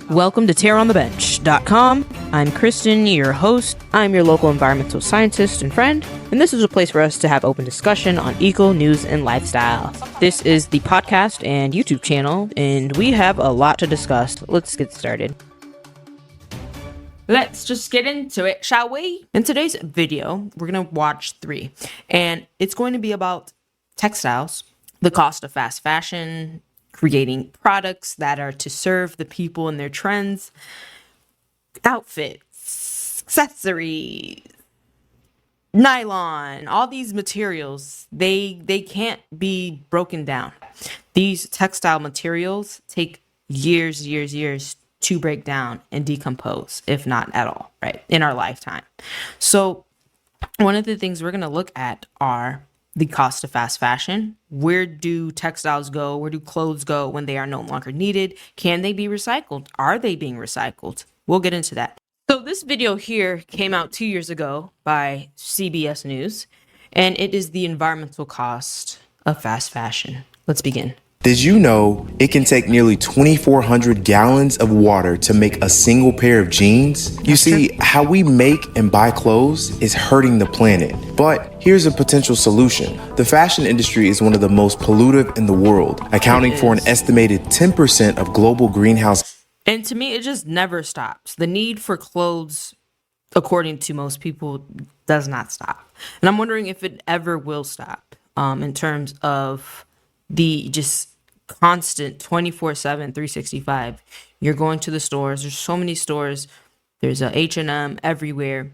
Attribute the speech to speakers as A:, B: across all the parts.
A: Welcome to TerraOnTheBench.com. I'm Christin, your host. I'm your local environmental scientist and friend, and this is a place for us to have open discussion on eco, news, and lifestyle. This is the podcast and YouTube channel, and we have a lot to discuss. Let's get started. Let's just get into it, shall we? In today's video, we're going to watch 3, and it's going to be about textiles, the cost of fast fashion, creating products that are to serve the people and their trends, outfits, accessories, nylon, all these materials, they can't be broken down. These textile materials take years to break down and decompose, if not at all, right, in our lifetime. So one of the things we're going to look at are the cost of fast fashion. Where do textiles go? Where do clothes go when they are no longer needed? Can they be recycled? Are they being recycled? We'll get into that. So this video here came out 2 years ago by CBS News, and it is the environmental cost of fast fashion. Let's begin.
B: Did you know it can take nearly 2,400 gallons of water to make a single pair of jeans? You see, how we make and buy clothes is hurting the planet. But here's a potential solution. The fashion industry is one of the most pollutive in the world, accounting for an estimated 10% of global greenhouse.
A: And to me, it just never stops. The need for clothes, according to most people, does not stop. And I'm wondering if it ever will stop in terms of the just constant 24/7, 365. You're going to the stores. There's so many stores. There's a H&M everywhere.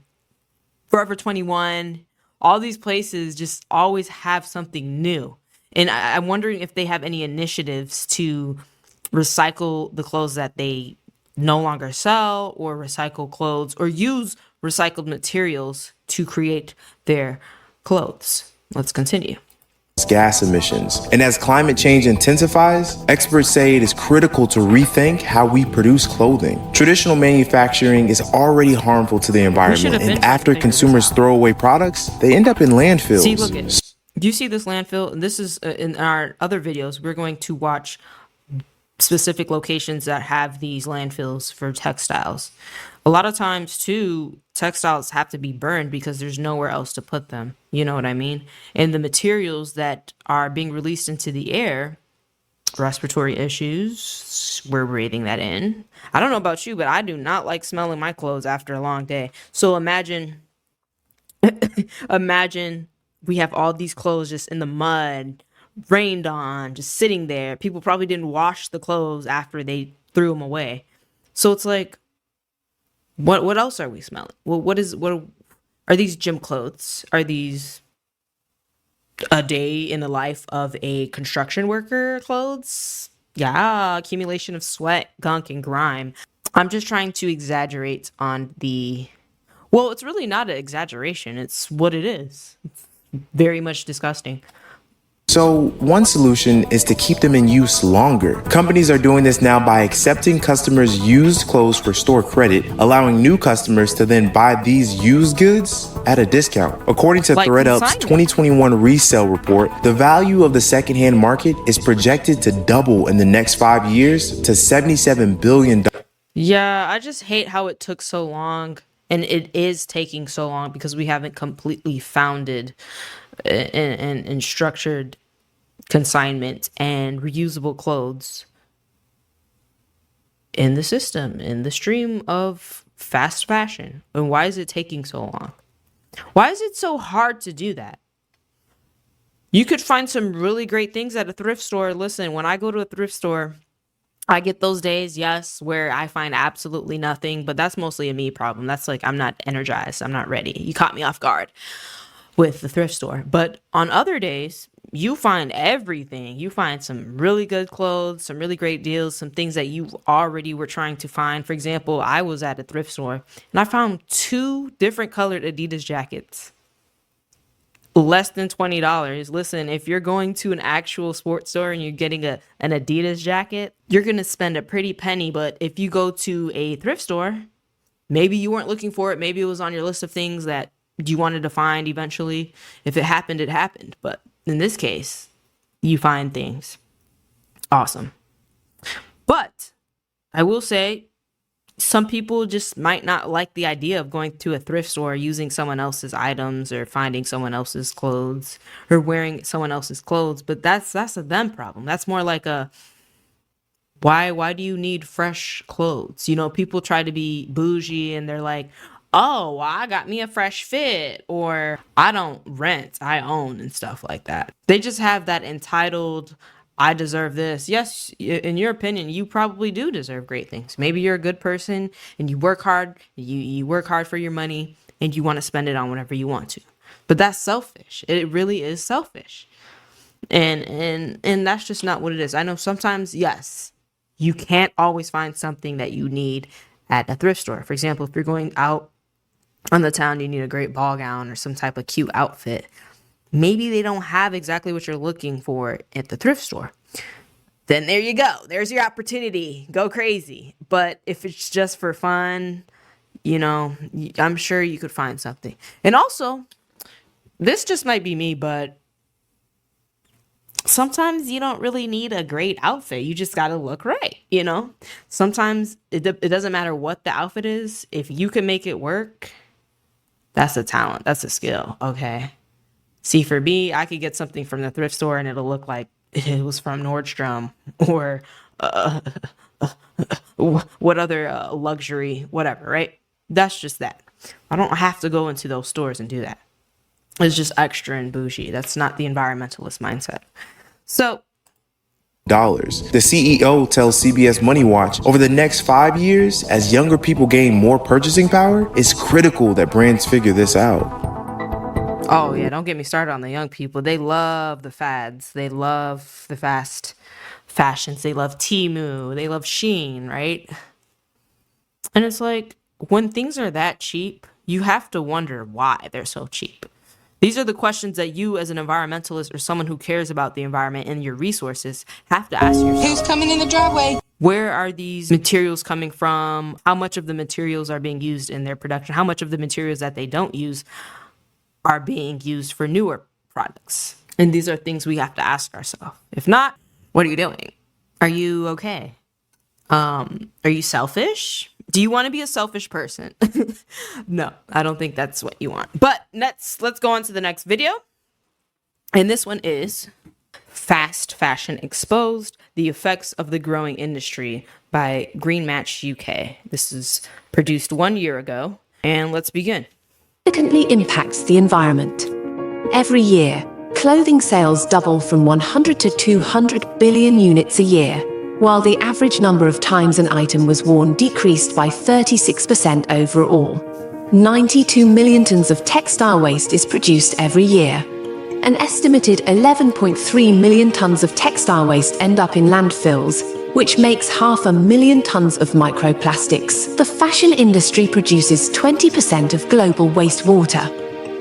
A: Forever 21. All these places just always have something new. And I'm wondering if they have any initiatives to recycle the clothes that they no longer sell, or recycle clothes, or use recycled materials to create their clothes. Let's continue.
B: Gas emissions. And as climate change intensifies, experts say it is critical to rethink how we produce clothing. Traditional manufacturing is already harmful to the environment, and after consumers throw away products, they end up in landfills.
A: See, look at, do you see this landfill? This is in our other videos. We're going to watch specific locations that have these landfills for textiles. A lot of times too, textiles have to be burned because there's nowhere else to put them. You know what I mean? And the materials that are being released into the air, respiratory issues, we're breathing that in. I don't know about you, but I do not like smelling my clothes after a long day. So imagine we have all these clothes just in the mud, rained on, just sitting there. People probably didn't wash the clothes after they threw them away. So it's like, what else are we smelling? Well, what are these gym clothes? Are these a day in the life of a construction worker clothes? Yeah, accumulation of sweat, gunk, and grime. I'm just trying to exaggerate on well, it's really not an exaggeration. It's what it is. It's very much disgusting.
B: So one solution is to keep them in use longer. Companies are doing this now by accepting customers' used clothes for store credit, allowing new customers to then buy these used goods at a discount. According to ThredUp's 2021 resale report, the value of the secondhand market is projected to double in the next 5 years to $77 billion.
A: Yeah, I just hate how it took so long, and it is taking so long because we haven't completely founded and structured consignment and reusable clothes in the system, in the stream of fast fashion. And why is it taking so long? Why is it so hard to do that? You could find some really great things at a thrift store. Listen, when I go to a thrift store, I get those days, yes, where I find absolutely nothing, but that's mostly a me problem. That's like, I'm not energized. I'm not ready. You caught me off guard with the thrift store. But on other days, you find everything. You find some really good clothes, some really great deals, some things that you already were trying to find. For example, I was at a thrift store and I found 2 different colored Adidas jackets. Less than $20. Listen, if you're going to an actual sports store and you're getting an Adidas jacket, you're going to spend a pretty penny. But if you go to a thrift store, maybe you weren't looking for it. Maybe it was on your list of things that you wanted to find eventually. If it happened, it happened. But in this case, you find things. Awesome. But I will say some people just might not like the idea of going to a thrift store, using someone else's items or finding someone else's clothes or wearing someone else's clothes. But that's a them problem. That's more like a, why do you need fresh clothes? You know, people try to be bougie and they're like, oh, well, I got me a fresh fit, or I don't rent, I own, and stuff like that. They just have that entitled, I deserve this. Yes, in your opinion, you probably do deserve great things. Maybe you're a good person and you work hard, you work hard for your money and you want to spend it on whatever you want to. But that's selfish. It really is selfish. And that's just not what it is. I know sometimes, yes, you can't always find something that you need at a thrift store. For example, if you're going out on the town, you need a great ball gown or some type of cute outfit. Maybe they don't have exactly what you're looking for at the thrift store. Then there you go. There's your opportunity. Go crazy. But if it's just for fun, you know, I'm sure you could find something. And also, this just might be me, but sometimes you don't really need a great outfit. You just got to look right, you know? Sometimes it doesn't matter what the outfit is. If you can make it work, that's a talent. That's a skill, okay? See, for me, I could get something from the thrift store and it'll look like it was from Nordstrom or what other luxury, whatever, right? That's just that. I don't have to go into those stores and do that. It's just extra and bougie. That's not the environmentalist mindset. So,
B: dollars. The CEO tells CBS Money Watch over the next 5 years, as younger people gain more purchasing power, it's critical that brands figure this out.
A: oh yeah, don't get me started on the young people. They love the fads. They love the fast fashions. They love Temu. They love Shein, right? And it's like, when things are that cheap, you have to wonder why they're so cheap. These are the questions that you, as an environmentalist or someone who cares about the environment and your resources, have to ask yourself.
C: Who's coming in the driveway?
A: Where are these materials coming from? How much of the materials are being used in their production? How much of the materials that they don't use are being used for newer products? And these are things we have to ask ourselves. If not, what are you doing? Are you okay? Are you selfish? Do you want to be a selfish person? No, I don't think that's what you want. But let's go on to the next video. And this one is Fast Fashion Exposed: The Effects of the Growing Industry by Green Match UK. This is produced 1 year ago. And let's begin.
D: Significantly impacts the environment. Every year, clothing sales double from 100 to 200 billion units a year, while the average number of times an item was worn decreased by 36% overall. 92 million tons of textile waste is produced every year. An estimated 11.3 million tons of textile waste end up in landfills, which makes 500,000 tons of microplastics. The fashion industry produces 20% of global wastewater.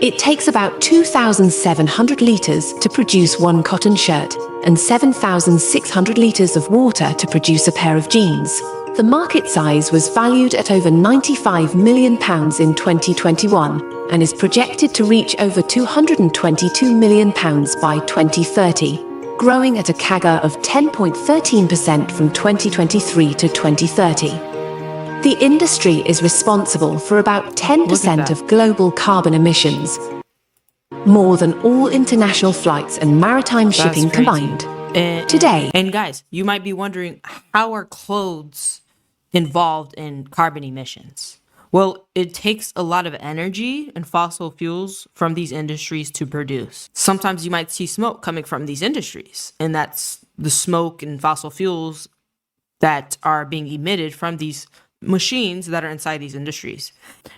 D: It takes about 2,700 litres to produce one cotton shirt and 7,600 litres of water to produce a pair of jeans. The market size was valued at over £95 million in 2021 and is projected to reach over £222 million by 2030, growing at a CAGR of 10.13% from 2023 to 2030. The industry is responsible for about 10% of global carbon emissions, more than all international flights and maritime shipping combined. Today.
A: And guys, you might be wondering, how are clothes involved in carbon emissions? Well, it takes a lot of energy and fossil fuels from these industries to produce. Sometimes you might see smoke coming from these industries, and that's the smoke and fossil fuels that are being emitted from these machines that are inside these industries.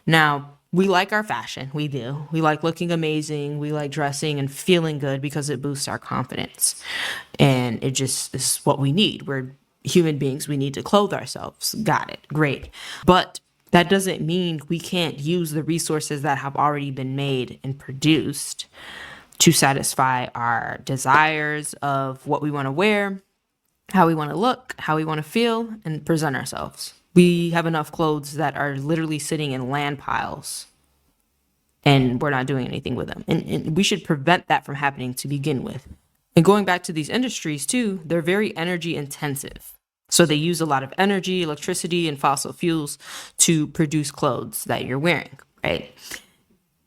A: Now, we like our fashion. We do. We like looking amazing. We like dressing and feeling good because it boosts our confidence. And it just is what we need. We're human beings. We need to clothe ourselves. Got it. Great. But that doesn't mean we can't use the resources that have already been made and produced to satisfy our desires of what we want to wear, how we want to look, how we want to feel, and present ourselves. We have enough clothes that are literally sitting in land piles and we're not doing anything with them. And we should prevent that from happening to begin with. And going back to these industries too, they're very energy intensive. So they use a lot of energy, electricity, and fossil fuels to produce clothes that you're wearing, right?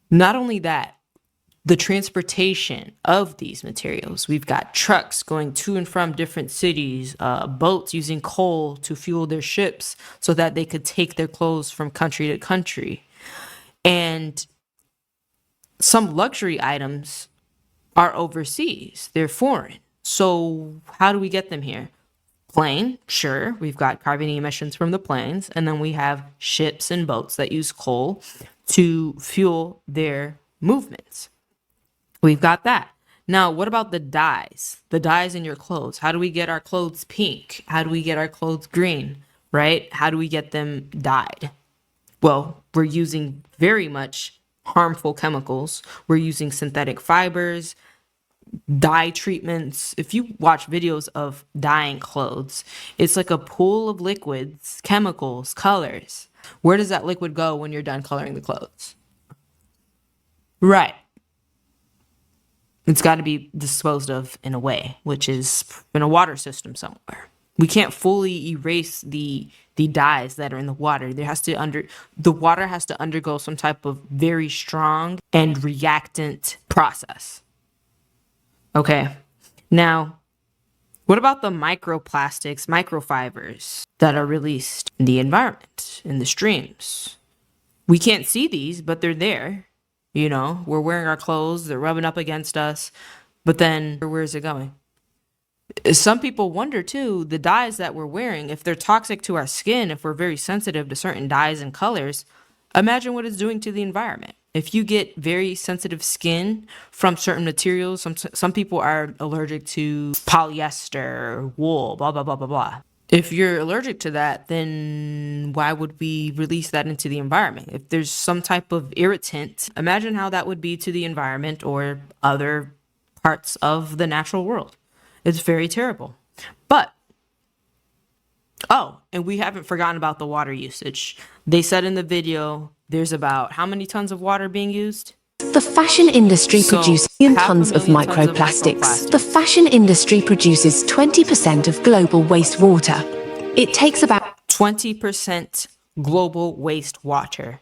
A: Not only that, the transportation of these materials. We've got trucks going to and from different cities, boats using coal to fuel their ships so that they could take their clothes from country to country. And some luxury items are overseas, they're foreign. So how do we get them here? Plane, sure, we've got carbon emissions from the planes, and then we have ships and boats that use coal to fuel their movements. We've got that. Now, what about the dyes? The dyes in your clothes. How do we get our clothes pink? How do we get our clothes green? Right? How do we get them dyed? Well, we're using very much harmful chemicals. We're using synthetic fibers, dye treatments. If you watch videos of dyeing clothes, it's like a pool of liquids, chemicals, colors. Where does that liquid go when you're done coloring the clothes? Right. It's got to be disposed of in a way, which is in a water system somewhere. We can't fully erase the dyes that are in the water. The water has to undergo some type of very strong and reactant process. Okay. Now, what about the microplastics, microfibers that are released in the environment, in the streams? We can't see these, but they're there. You know, we're wearing our clothes, they're rubbing up against us, but then where is it going? Some people wonder too, the dyes that we're wearing, if they're toxic to our skin, if we're very sensitive to certain dyes and colors, imagine what it's doing to the environment. If you get very sensitive skin from certain materials, some people are allergic to polyester, wool, blah, blah, blah, blah, blah. If you're allergic to that, then why would we release that into the environment? If there's some type of irritant, imagine how that would be to the environment or other parts of the natural world. It's very terrible. But, oh, and we haven't forgotten about the water usage. They said in the video, there's about how many tons of water being used?
D: The fashion industry
A: So,
D: produces
A: half a
D: tons of
A: million tons of
D: microplastics.
A: microplastics.
D: The fashion industry produces 20% of global wastewater. It takes about
A: 20% global wastewater.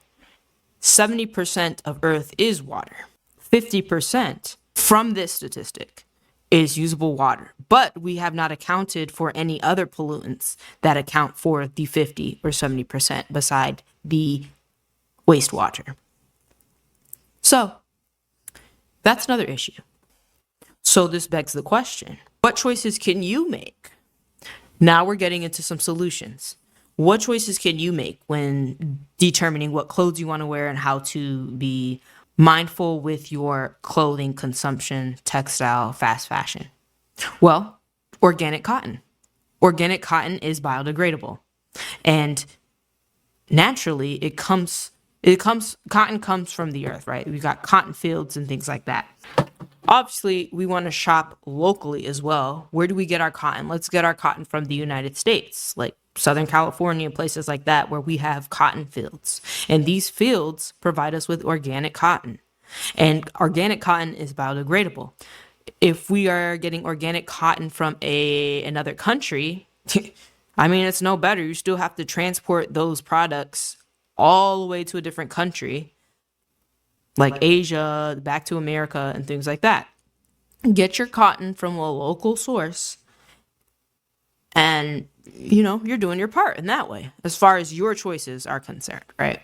A: 70% of Earth is water. 50% from this statistic is usable water. But we have not accounted for any other pollutants that account for the 50 or 70% beside the wastewater. So that's another issue. So this begs the question, what choices can you make? Now we're getting into some solutions. What choices can you make when determining what clothes you want to wear and how to be mindful with your clothing consumption, textile, fast fashion? Well, organic cotton. Organic cotton is biodegradable. And naturally, cotton comes from the earth, right? We've got cotton fields and things like that. Obviously, we want to shop locally as well. Where do we get our cotton? Let's get our cotton from the United States, like Southern California, places like that, where we have cotton fields. And these fields provide us with organic cotton. And organic cotton is biodegradable. If we are getting organic cotton from another country, I mean, it's no better. You still have to transport those products all the way to a different country, like Asia, back to America, and things like that. Get your cotton from a local source, and you're doing your part in that way, as far as your choices are concerned, right?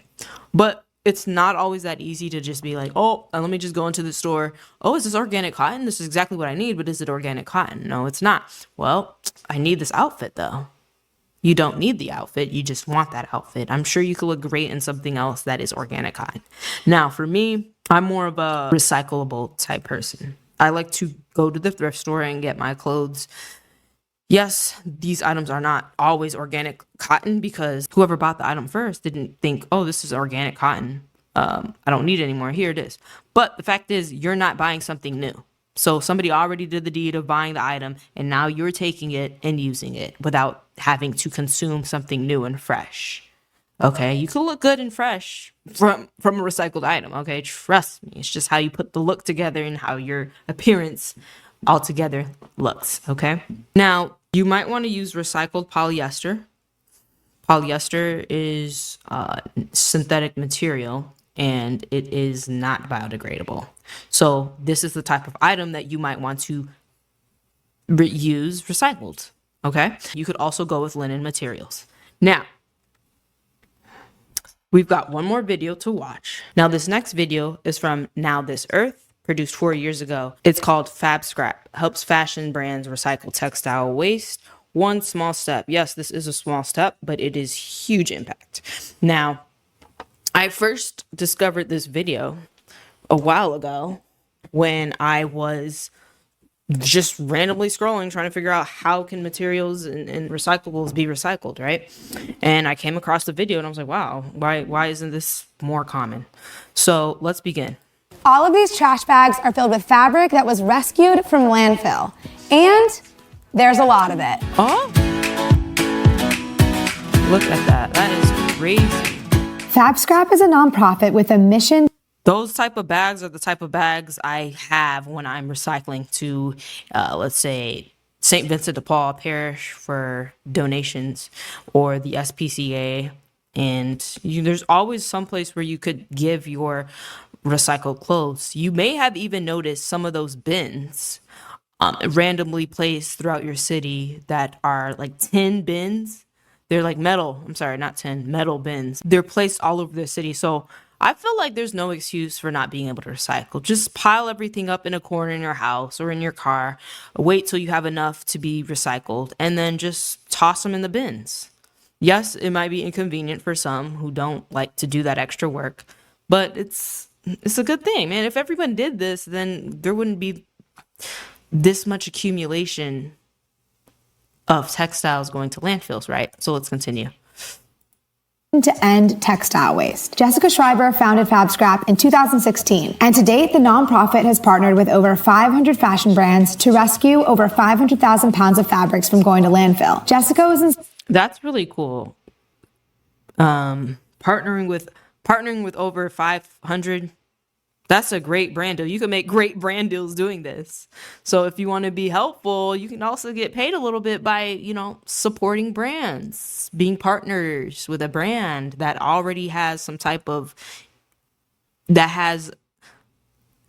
A: But it's not always that easy to just be like, oh, let me just go into the store. Oh, is this organic cotton? This is exactly what I need, but is it organic cotton? No, it's not. Well, I need this outfit though. You don't need the outfit. You just want that outfit. I'm sure you could look great in something else that is organic cotton. Now, for me, I'm more of a recyclable type person. I like to go to the thrift store and get my clothes. Yes, these items are not always organic cotton because whoever bought the item first didn't think, oh, this is organic cotton. I don't need it anymore. Here it is. But the fact is, you're not buying something new. So somebody already did the deed of buying the item, and now you're taking it and using it without having to consume something new and fresh. Okay, you can look good and fresh from a recycled item. Okay, trust me. It's just how you put the look together and how your appearance altogether looks. Okay. Now, You might want to use recycled polyester. Polyester is synthetic material and it is not biodegradable. So this is the type of item that you might want to use recycled. Okay. You could also go with linen materials. Now, we've got one more video to watch. Now, this next video is from Now This Earth, produced 4 years ago. It's called Fab Scrap, helps fashion brands recycle textile waste. One small step. Yes, this is a small step, but it is huge impact. Now, I first discovered this video a while ago when I was just randomly scrolling, trying to figure out how can materials and recyclables be recycled, right? And I came across the video and I was like, wow, why isn't this more common? So let's begin.
C: All of these trash bags are filled with fabric that was rescued from landfill. And there's a lot of it.
A: Oh, look at that. That is crazy.
C: Fab Scrap is a nonprofit with a mission.
A: Those type of bags are the type of bags I have when I'm recycling to, let's say, St. Vincent de Paul Parish for donations, or the SPCA. And there's always some place where you could give your recycled clothes. You may have even noticed some of those bins randomly placed throughout your city that are like tin bins. They're like metal. I'm sorry, not tin, metal bins. They're placed all over the city. So I feel like there's no excuse for not being able to recycle. Just pile everything up in a corner in your house or in your car. Wait till you have enough to be recycled and then just toss them in the bins. Yes, it might be inconvenient for some who don't like to do that extra work, but it's a good thing, man. If everyone did this, then there wouldn't be this much accumulation of textiles going to landfills, right? So let's continue.
C: To end textile waste. Jessica Schreiber founded Fab Scrap in 2016, and to date, the nonprofit has partnered with over 500 fashion brands to rescue over 500,000 pounds of fabrics from going to landfill. Jessica was in.
A: That's really cool. Partnering with over 500. That's a great brand deal. You can make great brand deals doing this. So if you want to be helpful, you can also get paid a little bit by, supporting brands, being partners with a brand that already has that has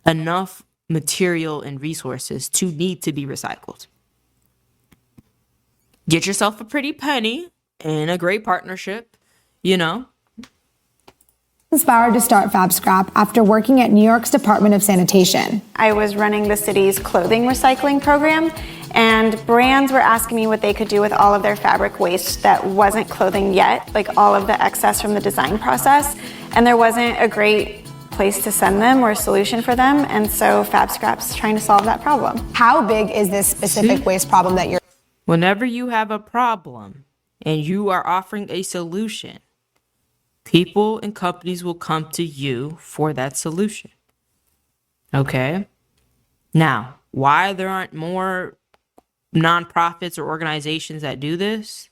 A: enough material and resources to need to be recycled. Get yourself a pretty penny and a great partnership,
C: Inspired to start Fab Scrap after working at New York's Department of Sanitation.
E: I was running the city's clothing recycling program, and brands were asking me what they could do with all of their fabric waste that wasn't clothing yet, like all of the excess from the design process, and there wasn't a great place to send them or a solution for them, and so Fab Scrap's trying to solve that problem.
C: How big is this specific waste problem that you're...
A: Whenever you have a problem and you are offering a solution, people and companies will come to you for that solution. Okay? Now, why there aren't more nonprofits or organizations that do this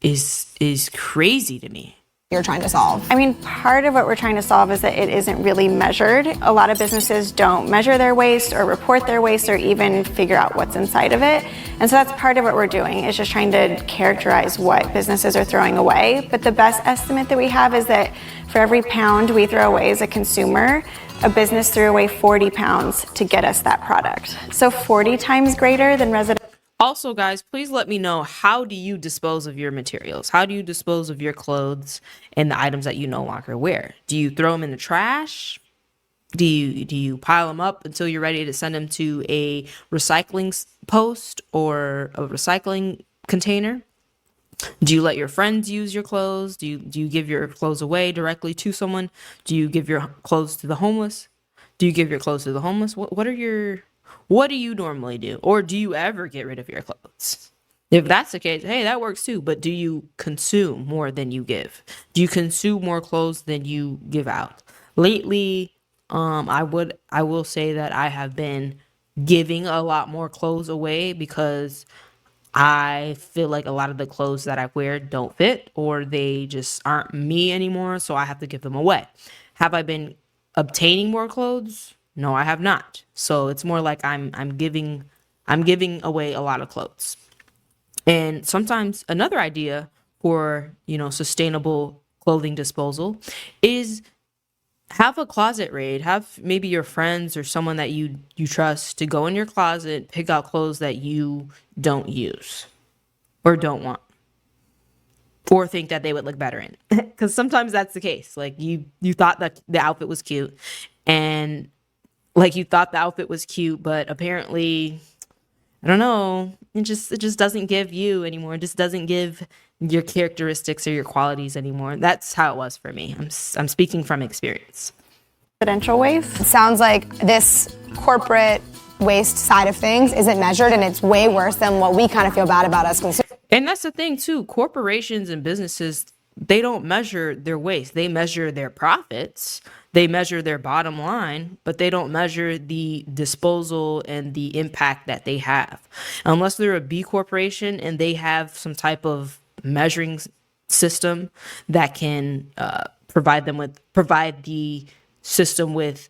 A: is crazy to me.
C: You're trying to solve?
E: I mean, part of what we're trying to solve is that it isn't really measured. A lot of businesses don't measure their waste or report their waste or even figure out what's inside of it. And so that's part of what we're doing, is just trying to characterize what businesses are throwing away. But the best estimate that we have is that for every pound we throw away as a consumer, a business threw away 40 pounds to get us that product. So 40 times greater than residential.
A: Also, guys, please let me know, how do you dispose of your materials? How do you dispose of your clothes and the items that you no longer wear? Do you throw them in the trash? Do you pile them up until you're ready to send them to a recycling post or a recycling container? Do you let your friends use your clothes? Do you give your clothes away directly to someone? Do you give your clothes to the homeless? Do you give your clothes to the homeless? What do you normally do? Or do you ever get rid of your clothes? If that's the case, hey, that works too. But do you consume more than you give? Do you consume more clothes than you give out? Lately, I will say that I have been giving a lot more clothes away because I feel like a lot of the clothes that I wear don't fit, or they just aren't me anymore, so I have to give them away. Have I been obtaining more clothes? No, I have not. So it's more like I'm giving away a lot of clothes. And sometimes another idea for, sustainable clothing disposal is have a closet raid. Have maybe your friends or someone that you trust to go in your closet, pick out clothes that you don't use or don't want, or think that they would look better in. Because sometimes that's the case. Like you thought that the outfit was cute, and like you thought the outfit was cute, but apparently, I don't know, it just doesn't give you anymore. It just doesn't give your characteristics or your qualities anymore. That's how it was for me. I'm speaking from experience.
E: Residential waste.
C: It sounds like this corporate waste side of things isn't measured, and it's way worse than what we kind of feel bad about as consumers.
A: And that's the thing too. Corporations and businesses, they don't measure their waste. They measure their profits. They measure their bottom line, but they don't measure the disposal and the impact that they have. Unless they're a B corporation and they have some type of measuring system that can provide the system with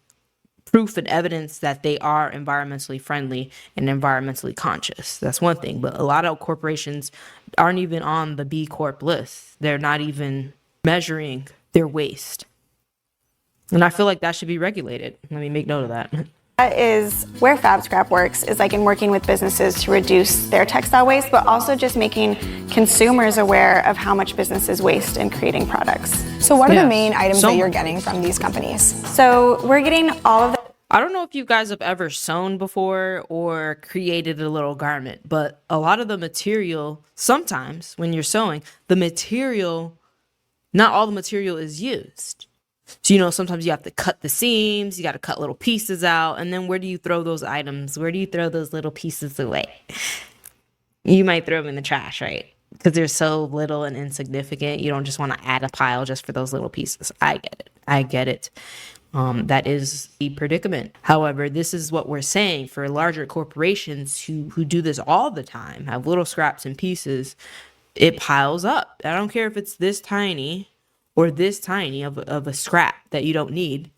A: proof and evidence that they are environmentally friendly and environmentally conscious. That's one thing. But a lot of corporations aren't even on the B Corp list. They're not even measuring their waste. And I feel like that should be regulated. Let me make note of that.
E: That is where Fab Scrap works, is like in working with businesses to reduce their textile waste, but also just making consumers aware of how much businesses waste in creating products.
C: So what are the main items that you're getting from these companies?
E: So we're getting all of the
A: I don't know if you guys have ever sewn before or created a little garment, but a lot of the material, sometimes when you're sewing, not all the material is used. So, sometimes you have to cut the seams, you got to cut little pieces out, and then where do you throw those items? Where do you throw those little pieces away? You might throw them in the trash, right? Because they're so little and insignificant. You don't just want to add a pile just for those little pieces. I get it. That is the predicament. However, this is what we're saying for larger corporations who do this all the time, have little scraps and pieces. It piles up. I don't care if it's this tiny or this tiny of a scrap that you don't need.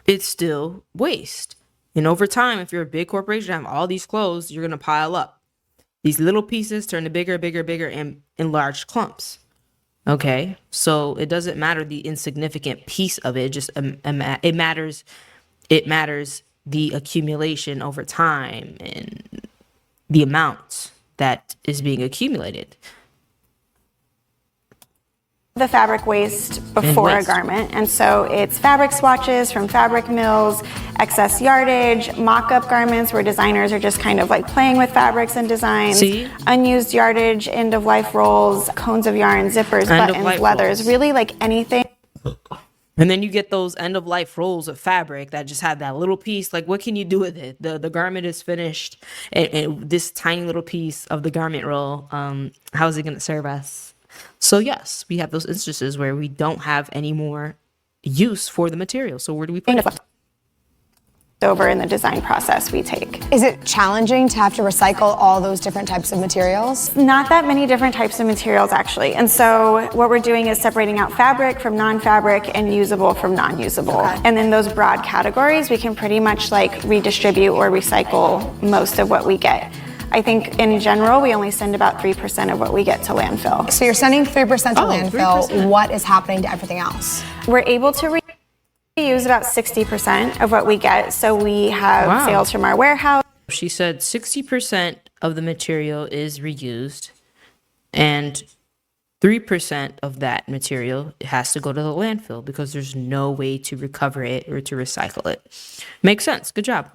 A: It's still waste. And over time, if you're a big corporation, have all these clothes, you're going to pile up. These little pieces turn to bigger and in large clumps. Okay, so it doesn't matter the insignificant piece of it. It matters the accumulation over time and the amount that is being accumulated.
E: The fabric waste before a garment. And so it's fabric swatches from fabric mills, excess yardage, mock-up garments where designers are just kind of like playing with fabrics and designs, unused yardage, end-of-life rolls, cones of yarn, zippers, buttons, leathers, rolls. Really like anything.
A: And then you get those end-of-life rolls of fabric that just have that little piece. Like, what can you do with it? The garment is finished, and this tiny little piece of the garment roll, how is it going to serve us? So yes, we have those instances where we don't have any more use for the material. So where do we put it?
E: Over in the design process we take.
C: Is it challenging to have to recycle all those different types of materials?
E: Not that many different types of materials actually. And so what we're doing is separating out fabric from non-fabric and usable from non-usable. Okay. And in those broad categories, we can pretty much like redistribute or recycle most of what we get. I think in general, we only send about 3% of what we get to landfill.
C: So you're sending 3% to landfill. 3%. What is happening to everything else?
E: We're able to reuse about 60% of what we get. So we have sales from our warehouse.
A: She said 60% of the material is reused and 3% of that material has to go to the landfill because there's no way to recover it or to recycle it. Makes sense. Good job.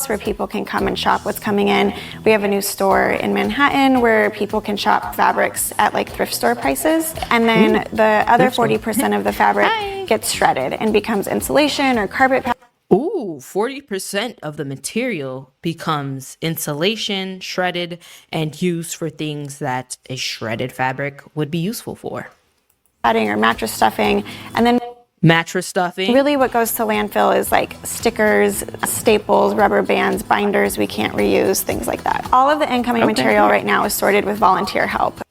E: Where people can come and shop what's coming in. We have a new store in Manhattan where people can shop fabrics at like thrift store prices. And then the other 40% of the fabric gets shredded and becomes insulation or carpet pad.
A: Ooh, 40% of the material becomes insulation, shredded, and used for things that a shredded fabric would be useful for.
E: Padding or mattress stuffing. And then
A: mattress stuffing.
E: Really what goes to landfill is like stickers, staples, rubber bands, binders we can't reuse, things like that. All of the incoming material right now is sorted with volunteer help.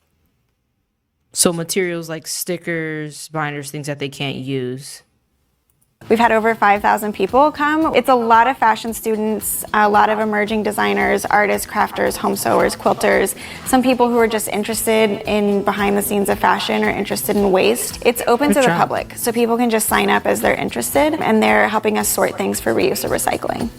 A: So materials like stickers, binders, things that they can't use.
E: We've had over 5,000 people come. It's a lot of fashion students, a lot of emerging designers, artists, crafters, home sewers, quilters, some people who are just interested in behind the scenes of fashion or interested in waste. It's open to the public, so people can just sign up as they're interested, and they're helping us sort things for reuse or recycling.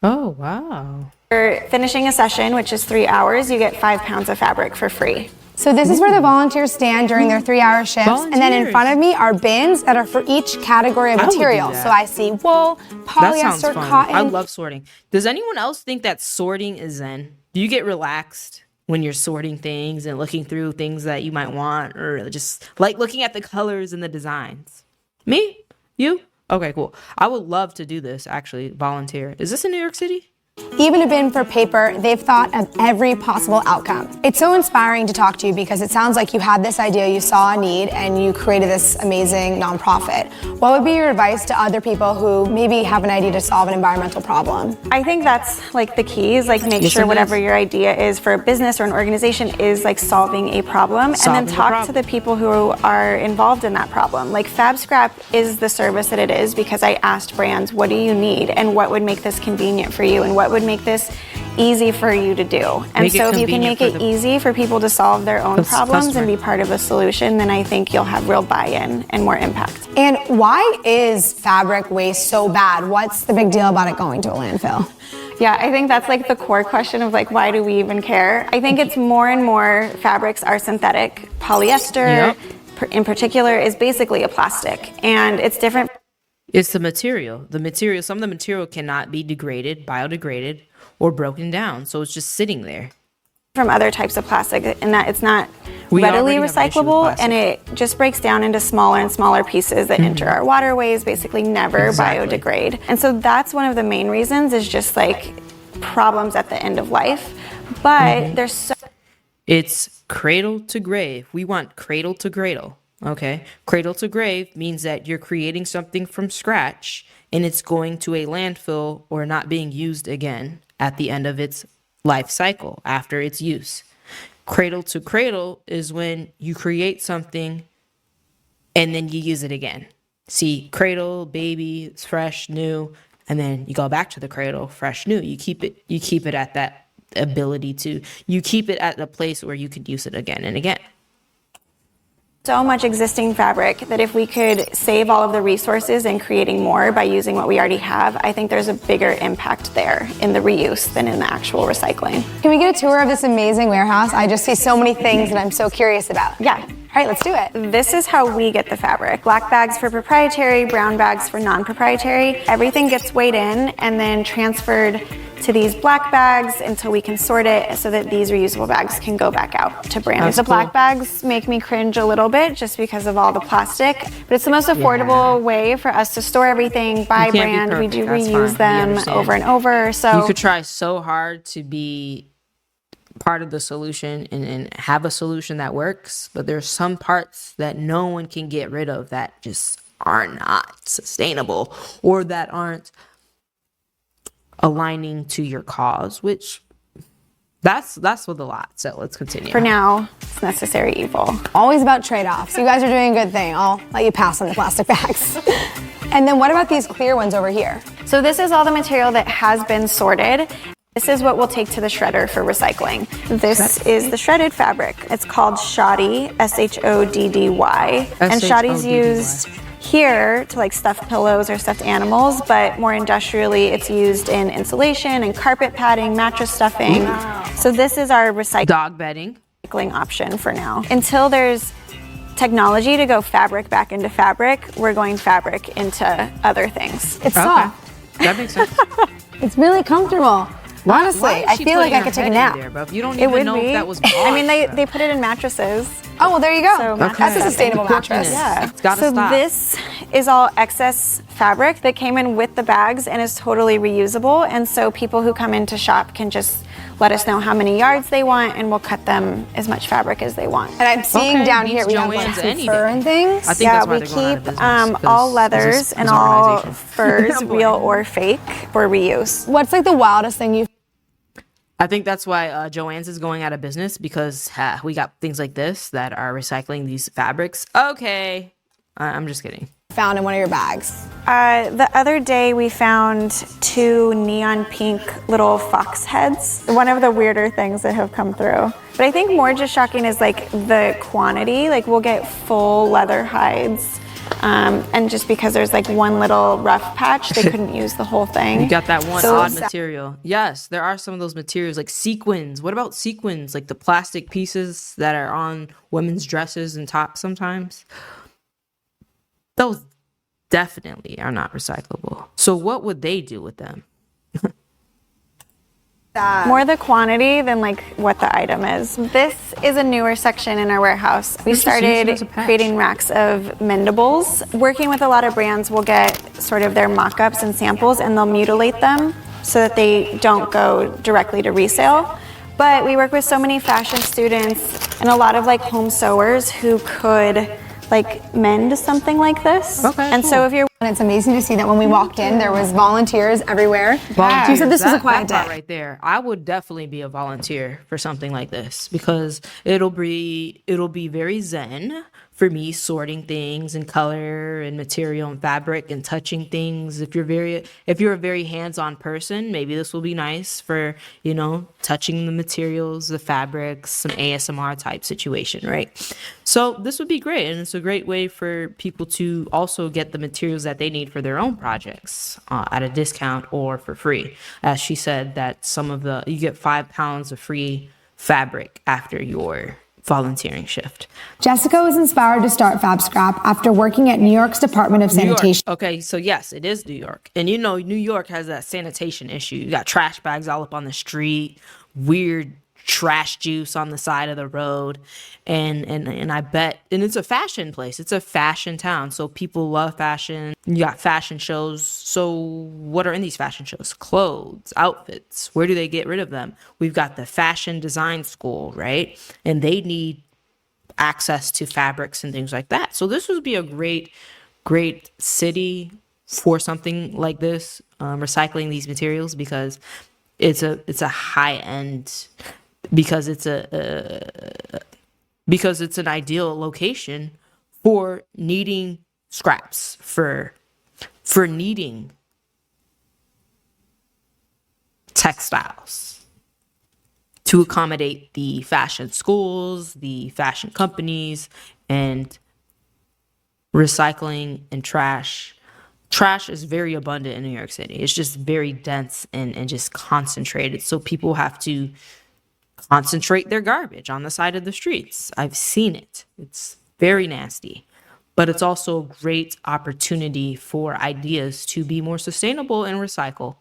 A: Oh, wow.
E: For finishing a session, which is 3 hours, you get 5 pounds of fabric for free.
C: So this is where the volunteers stand during their 3-hour shifts. And then in front of me are bins that are for each category of material. So I see wool, polyester, cotton.
A: I love sorting. Does anyone else think that sorting is zen? Do you get relaxed when you're sorting things and looking through things that you might want, or just like looking at the colors and the designs? Me? You? Okay, cool. I would love to do this, actually, volunteer. Is this in New York City?
C: Even a bin for paper, they've thought of every possible outcome. It's so inspiring to talk to you because it sounds like you had this idea, you saw a need, and you created this amazing nonprofit. What would be your advice to other people who maybe have an idea to solve an environmental problem?
E: I think that's like the key is like make sure whatever your idea is for a business or an organization is like solving a problem, and then talk to the people who are involved in that problem. Like Fab Scrap is the service that it is because I asked brands, what do you need and what would make this convenient for you and what would make this easy for you to do. And so if you can make it easy for people to solve their own problems and be part of a solution, then I think you'll have real buy-in and more impact.
C: And why is fabric waste so bad? What's the big deal about it going to a landfill?
E: Yeah, I think that's like the core question of like, why do we even care? I think it's more and more fabrics are synthetic. Polyester, in particular, is basically a plastic, and it's different.
A: It's the material. Some of the material cannot be degraded, biodegraded, or broken down. So it's just sitting there.
E: From other types of plastic, in that it's not readily recyclable, and it just breaks down into smaller and smaller pieces that enter our waterways, basically never biodegrade. And so that's one of the main reasons is just like problems at the end of life. But there's so...
A: It's cradle to grave. We want cradle to cradle. Okay, cradle to grave means that you're creating something from scratch and it's going to a landfill or not being used again at the end of its life cycle after its use. Cradle to cradle is when you create something and then you use it again. See, cradle, baby, it's fresh, new, and then you go back to the cradle, fresh, new. You keep it at that ability to, you keep it at a place where you could use it again and again.
E: So much existing fabric that if we could save all of the resources in creating more by using what we already have, I think there's a bigger impact there in the reuse than in the actual recycling.
C: Can we get a tour of this amazing warehouse? I just see so many things that I'm so curious about.
E: Yeah.
C: All right, let's do it.
E: This is how we get the fabric. Black bags for proprietary, brown bags for non-proprietary. Everything gets weighed in and then transferred to these black bags until we can sort it so that these reusable bags can go back out to brands. The black bags make me cringe a little bit just because of all the plastic, but it's the most affordable way for us to store everything by brand. We do reuse them over and over. So
A: you could try so hard to be part of the solution and have a solution that works, but there's some parts that no one can get rid of that just are not sustainable or that aren't aligning to your cause, which that's with a lot. So let's continue.
E: For now, it's necessary evil.
C: Always about trade-offs. You guys are doing a good thing. I'll let you pass on the plastic bags. And then what about these clear ones over here?
E: So this is all the material that has been sorted. This is what we'll take to the shredder for recycling. This is the shredded fabric. It's called shoddy, S-H-O-D-D-Y. And shoddy's used here to like stuff pillows or stuffed animals, but more industrially it's used in insulation and carpet padding, mattress stuffing. Wow. So this is our
A: dog bedding
E: option for now. Until there's technology to go fabric back into fabric, we're going fabric into other things.
C: It's soft.
A: That makes sense.
C: It's really comfortable. Honestly, I feel like I could take a nap.
A: There, bro? You don't even know if that was
E: I mean, they put it in mattresses.
C: Oh, well, there you go.
E: So
C: that's a sustainable mattress.
E: Yeah.
A: It's gotta stop.
E: This is all excess fabric that came in with the bags and is totally reusable. And so people who come in to shop can just let us know how many yards they want, and we'll cut them as much fabric as they want.
C: And I'm seeing down here we have like some fur and things.
A: I think that's why
E: we keep all leathers and all furs, real or fake, for reuse.
C: What's like the wildest thing you've...
A: I think that's why Joann's is going out of business, because we got things like this that are recycling these fabrics. Okay. I'm just kidding.
C: found in one of your bags?
E: The other day we found 2 neon pink little fox heads. One of the weirder things that have come through. But I think more just shocking is like the quantity. Like we'll get full leather hides. And just because there's like one little rough patch, they couldn't use the whole thing.
A: You got that one odd material. Yes, there are some of those materials like sequins. What about sequins? Like the plastic pieces that are on women's dresses and tops sometimes? Those definitely are not recyclable. So what would they do with them?
E: More the quantity than like what the item is. This is a newer section in our warehouse. We started creating racks of mendables. Working with a lot of brands, we'll get sort of their mock-ups and samples and they'll mutilate them so that they don't go directly to resale. But we work with so many fashion students and a lot of like home sewers who could like mend something like this.
A: Okay,
E: and
A: cool.
E: so if you're
C: And it's amazing to see that when we walked in, there was volunteers everywhere. You said this was a quiet
A: that part
C: day.
A: right there. I would definitely be a volunteer for something like this because it'll be very zen for me sorting things and color and material and fabric and touching things. If you're a very hands-on person, maybe this will be nice for, touching the materials, the fabrics, some ASMR type situation, right? So this would be great, and it's a great way for people to also get the materials that they need for their own projects at a discount or for free. As she said, that you get 5 pounds of free fabric after your volunteering shift.
C: Jessica was inspired to start Fab Scrap after working at New York's Department of Sanitation.
A: Okay, so yes, it is New York. And New York has that sanitation issue. You got trash bags all up on the street, weird trash juice on the side of the road. And I bet, and it's a fashion place. It's a fashion town. So people love fashion. You got fashion shows. So what are in these fashion shows? Clothes, outfits. Where do they get rid of them? We've got the fashion design school, right? And they need access to fabrics and things like that. So this would be a great city for something like this, recycling these materials, because it's a high end, because it's an ideal location for needing scraps, for needing textiles to accommodate the fashion schools, the fashion companies, and recycling and trash. Trash is very abundant in New York City. It's just very dense and just concentrated. So people have to concentrate their garbage on the side of the streets. I've seen it. It's very nasty. But it's also a great opportunity for ideas to be more sustainable and recycle.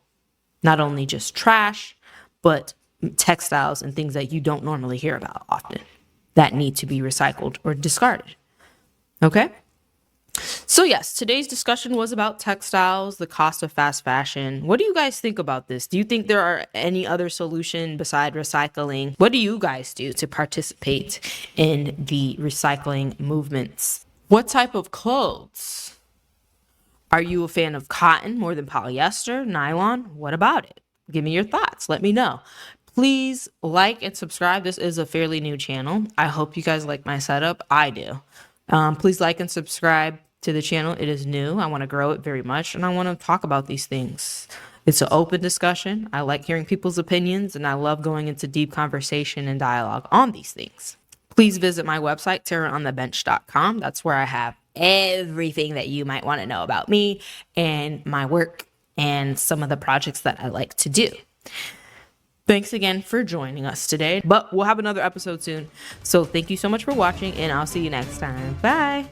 A: Not only just trash, but textiles and things that you don't normally hear about often that need to be recycled or discarded. Okay? So yes, today's discussion was about textiles, the cost of fast fashion. What do you guys think about this? Do you think there are any other solution beside recycling? What do you guys do to participate in the recycling movements? What type of clothes? Are you a fan of cotton more than polyester, nylon? What about it? Give me your thoughts. Let me know. Please like and subscribe. This is a fairly new channel. I hope you guys like my setup. I do. Please like and subscribe to the channel. It is new. I want to grow it very much, and I want to talk about these things. It's an open discussion. I like hearing people's opinions, and I love going into deep conversation and dialogue on these things. Please visit my website, terraonthebench.com. That's where I have everything that you might want to know about me and my work and some of the projects that I like to do. Thanks again for joining us today, but we'll have another episode soon. So thank you so much for watching, and I'll see you next time. Bye.